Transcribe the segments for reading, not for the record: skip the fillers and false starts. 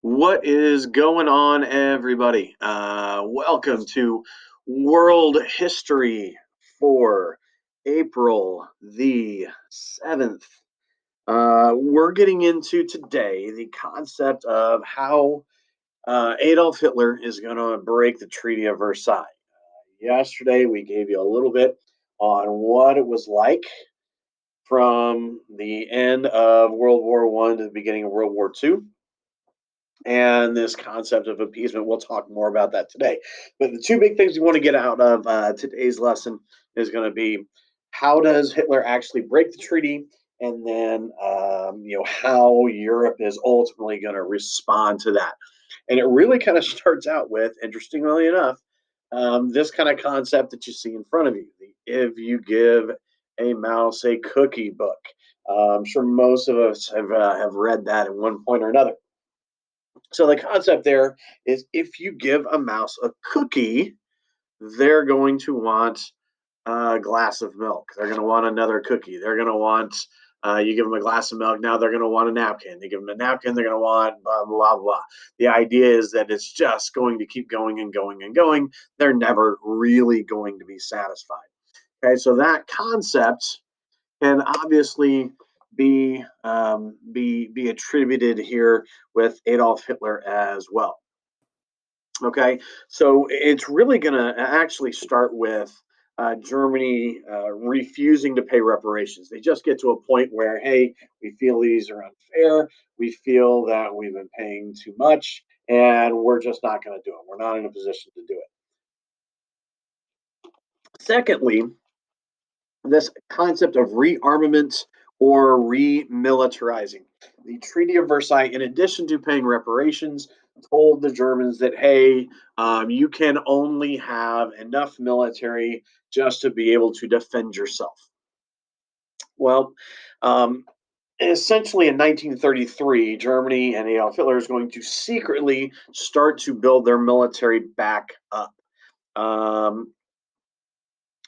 What is going on, everybody? Welcome to World History for April the 7th. We're getting into today the concept of how Adolf Hitler is going to break the Treaty of Versailles. Yesterday, we gave you a little bit on what it was like from the end of World War One to the beginning of World War Two and this concept of appeasement. We'll talk more about that today. But the two big things we want to get out of today's lesson is going to be how does Hitler actually break the treaty, and then how Europe is ultimately going to respond to that. And it really kind of starts out with, interestingly enough, this kind of concept that you see in front of you. If you give a mouse a cookie book, I'm sure most of us have read that at one point or another. So the concept there is if you give a mouse a cookie, they're going to want a glass of milk. They're going to want another cookie. They're going to want, you give them a glass of milk, now they're going to want a napkin. You give them a napkin, they're going to want blah, blah, blah. The idea is that it's just going to keep going and going and going. They're never really going to be satisfied. Okay, so that concept can obviously be attributed here with Adolf Hitler as well. Okay, so it's really going to actually start with Germany refusing to pay reparations. They just get to a point where, hey, we feel these are unfair. We feel that we've been paying too much, and we're just not going to do it. We're not in a position to do it. Secondly, this concept of rearmament or remilitarizing. The Treaty of Versailles, in addition to paying reparations, told the Germans that, hey, you can only have enough military just to be able to defend yourself. Well, essentially in 1933, Germany and Adolf Hitler is going to secretly start to build their military back up. Um,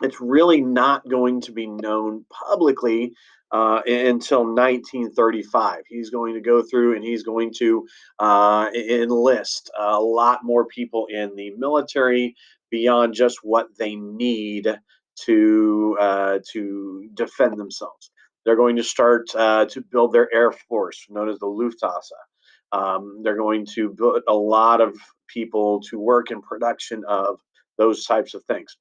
it's really not going to be known publicly until 1935. He's going to go through and he's going to enlist a lot more people in the military beyond just what they need to defend themselves. They're going to start to build their air force, known as the Luftwaffe. They're going to put a lot of people to work in production of those types of things.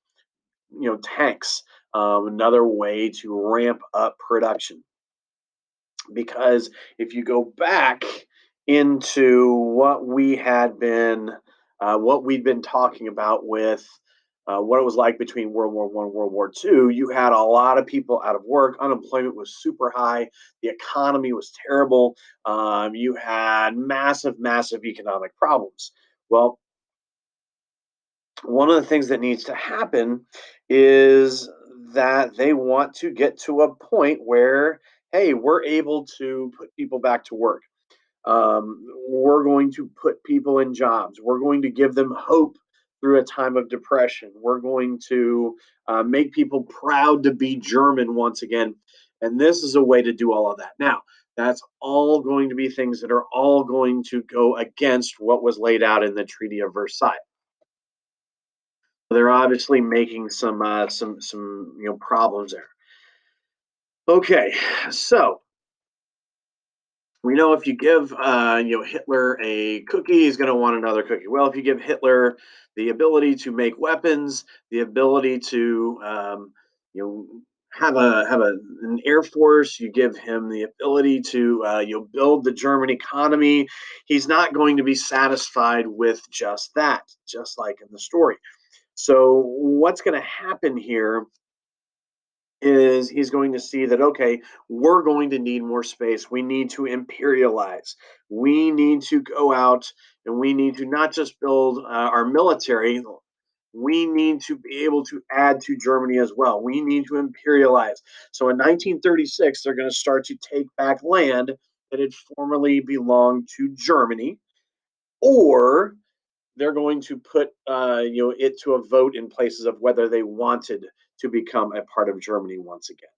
Tanks, another way to ramp up production. Because if you go back into what we'd been talking about with what it was like between World War One and World War Two, you had a lot of people out of work. Unemployment was super high. The economy was terrible. You had massive, massive economic problems. Well, one of the things that needs to happen is that they want to get to a point where, hey, we're able to put people back to work. We're going to put people in jobs. We're going to give them hope through a time of depression. We're going to make people proud to be German once again. And this is a way to do all of that. Now, that's all going to be things that are all going to go against what was laid out in the Treaty of Versailles. They're obviously making some problems there. Okay, so we know if you give Hitler a cookie, he's going to want another cookie. Well, if you give Hitler the ability to make weapons, the ability to have an air force, you give him the ability to build the German economy. He's not going to be satisfied with just that, just like in the story. So what's going to happen here is he's going to see that, okay, we're going to need more space. We need to imperialize. We need to go out and we need to not just build our military. We need to be able to add to Germany as well. We need to imperialize. So in 1936, they're going to start to take back land that had formerly belonged to Germany, or they're going to put it to a vote in places of whether they wanted to become a part of Germany once again.